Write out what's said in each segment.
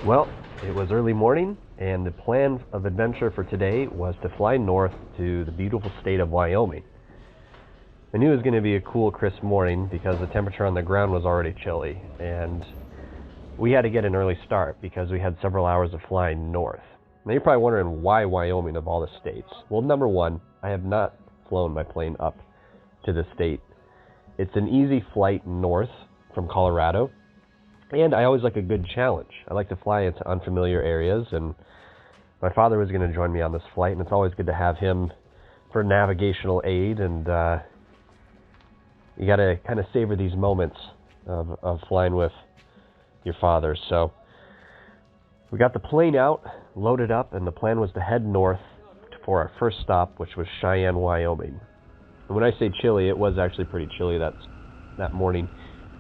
Well, it was early morning, and the plan of adventure for today was to fly north to the beautiful state of Wyoming. I knew it was going to be a cool, crisp morning because the temperature on the ground was already chilly, and we had to get an early start because we had several hours of flying north. Now you're probably wondering why Wyoming of all the states. Well, number one, I have not flown my plane up to the state. It's an easy flight north from Colorado, and I always like a good challenge. I like to fly into unfamiliar areas, and my father was going to join me on this flight, and it's always good to have him for navigational aid, and you got to kind of savor these moments of flying with your father. So we got the plane out, loaded up, and the plan was to head north for our first stop, which was Cheyenne, Wyoming. And when I say chilly, it was actually pretty chilly that morning,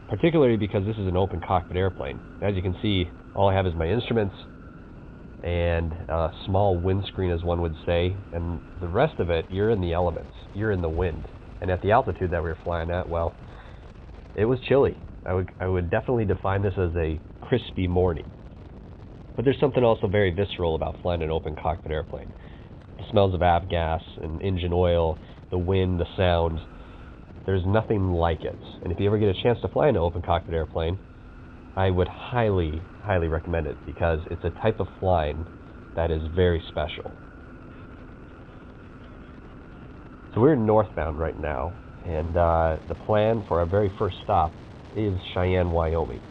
particularly because this is an open cockpit airplane. As you can see, all I have is my instruments and a small windscreen, as one would say, and the rest of it, you're in the elements, you're in the wind. And at the altitude that we were flying at, well, it was chilly. I would definitely define this as a crispy morning. But there's something also very visceral about flying an open cockpit airplane. The smells of avgas and engine oil, the wind, the sound, there's nothing like it. And if you ever get a chance to fly an open cockpit airplane, I would highly, highly recommend it because it's a type of flying that is very special. So we're northbound right now, and the plan for our very first stop is Cheyenne, Wyoming.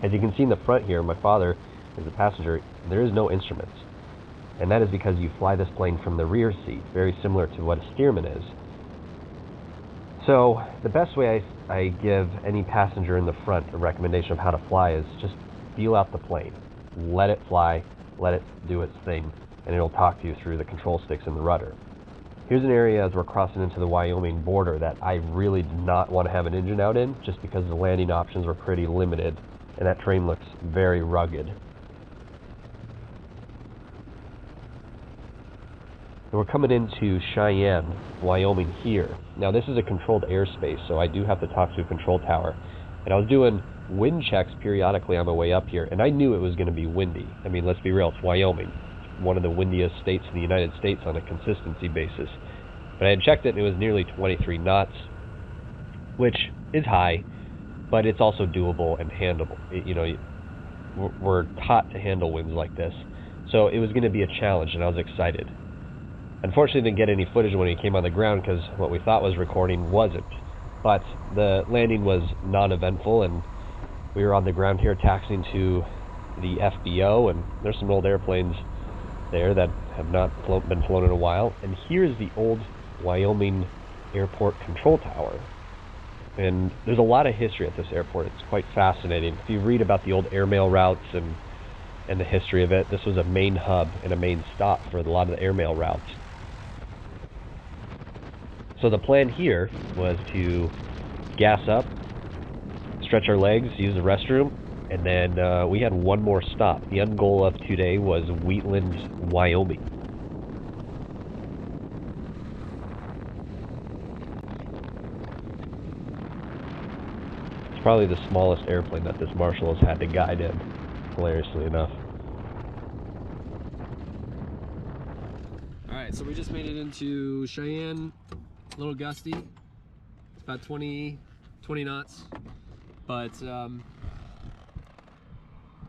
As you can see in the front here, my father is a passenger. There is no instruments, and that is because you fly this plane from the rear seat, very similar to what a steerman is. So the best way I give any passenger in the front a recommendation of how to fly is just feel out the plane. Let it fly, let it do its thing, and it'll talk to you through the control sticks and the rudder. Here's an area as we're crossing into the Wyoming border that I really did not want to have an engine out in, just because the landing options were pretty limited, and that terrain looks very rugged. And we're coming into Cheyenne, Wyoming here. Now this is a controlled airspace, so I do have to talk to a control tower. And I was doing wind checks periodically on my way up here, and I knew it was going to be windy. I mean, let's be real, it's Wyoming. One of the windiest states in the United States on a consistency basis. But I had checked it, and it was nearly 23 knots, which is high, but it's also doable and handleable. We're taught to handle winds like this. So it was going to be a challenge, and I was excited. Unfortunately, didn't get any footage when he came on the ground because what we thought was recording wasn't. But the landing was non-eventful, and we were on the ground here taxiing to the FBO, and there's some old airplanes there that have not been flown in a while. And here's the old Wyoming airport control tower. And there's a lot of history at this airport. It's quite fascinating. If you read about the old airmail routes and the history of it, this was a main hub and a main stop for a lot of the airmail routes. So the plan here was to gas up, stretch our legs, use the restroom, and then we had one more stop. The end goal of today was Wheatland, Wyoming. It's probably the smallest airplane that this marshal has had to guide in, hilariously enough. Alright, so we just made it into Cheyenne, a little gusty. It's about 20 knots, but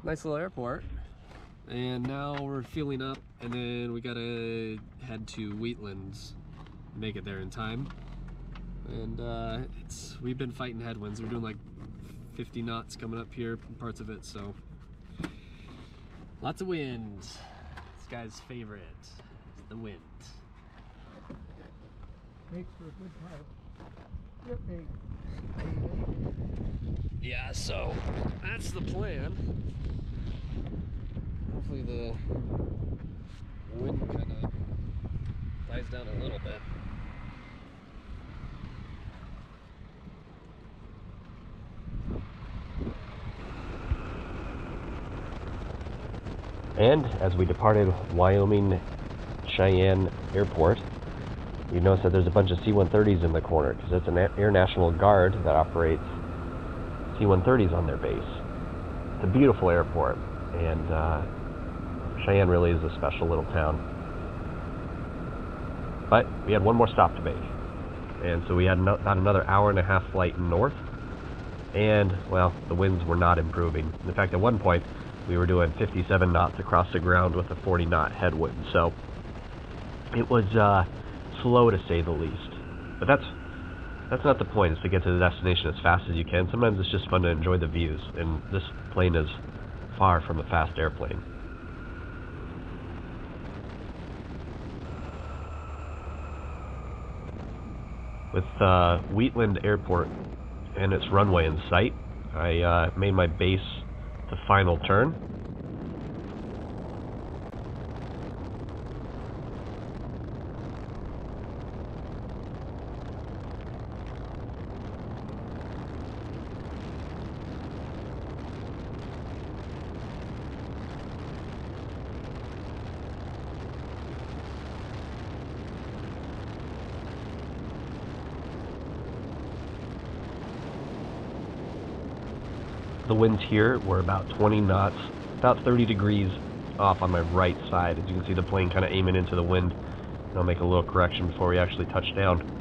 nice little airport. And now we're fueling up, and then we gotta head to Wheatland, make it there in time. And we've been fighting headwinds. We're doing like 50 knots coming up here, parts of it, so lots of wind. This guy's favorite is the wind. Makes for a good pilot. Yeah, so that's the plan. Hopefully the wind kind of dies down a little bit. And as we departed Wyoming Cheyenne Airport, you notice that there's a bunch of C-130s in the corner because it's an Air National Guard that operates C-130s on their base. It's a beautiful airport, and Cheyenne really is a special little town. But we had one more stop to make, and so we had about another hour-and-a-half flight north, and, well, the winds were not improving. In fact, at one point, we were doing 57 knots across the ground with a 40-knot headwind, so it was slow to say the least. But that's not the point, is to get to the destination as fast as you can. Sometimes it's just fun to enjoy the views, and this plane is far from a fast airplane. With Wheatland Airport and its runway in sight, I made my base to final turn. The winds here were about 20 knots, about 30 degrees off on my right side. As you can see, the plane kind of aiming into the wind. And I'll make a little correction before we actually touch down.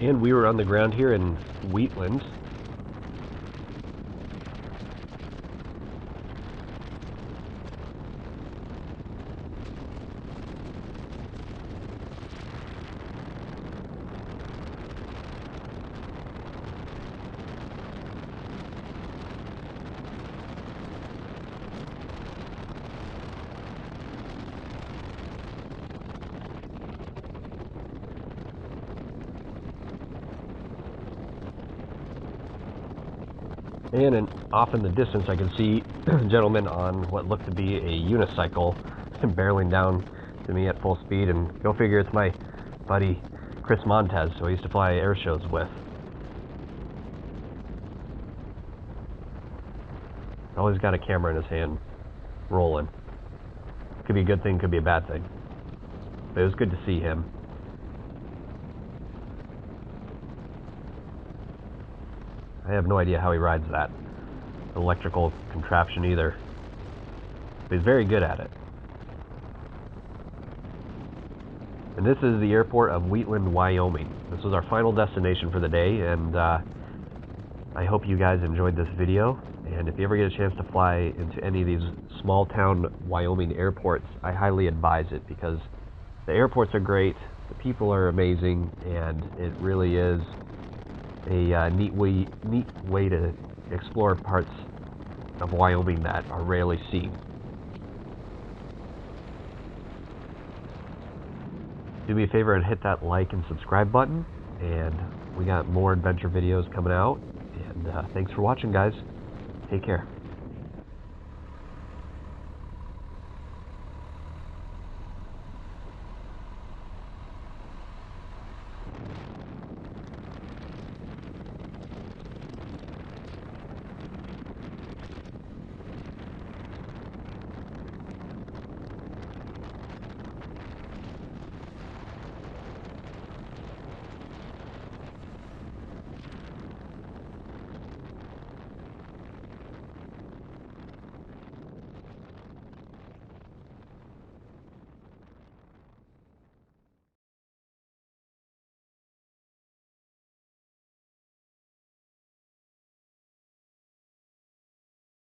And we were on the ground here in Wheatland. And off in the distance, I can see a gentleman on what looked to be a unicycle barreling down to me at full speed. And go figure, it's my buddy Chris Montez, who I used to fly air shows with. Always got a camera in his hand, rolling. Could be a good thing, could be a bad thing. But it was good to see him. I have no idea how he rides that electrical contraption either. But he's very good at it. And this is the airport of Wheatland, Wyoming. This was our final destination for the day, and I hope you guys enjoyed this video. And if you ever get a chance to fly into any of these small town Wyoming airports, I highly advise it, because the airports are great, the people are amazing, and it really is a neat way to explore parts of Wyoming that are rarely seen. Do me a favor and hit that like and subscribe button, and we got more adventure videos coming out. And thanks for watching, guys. Take care.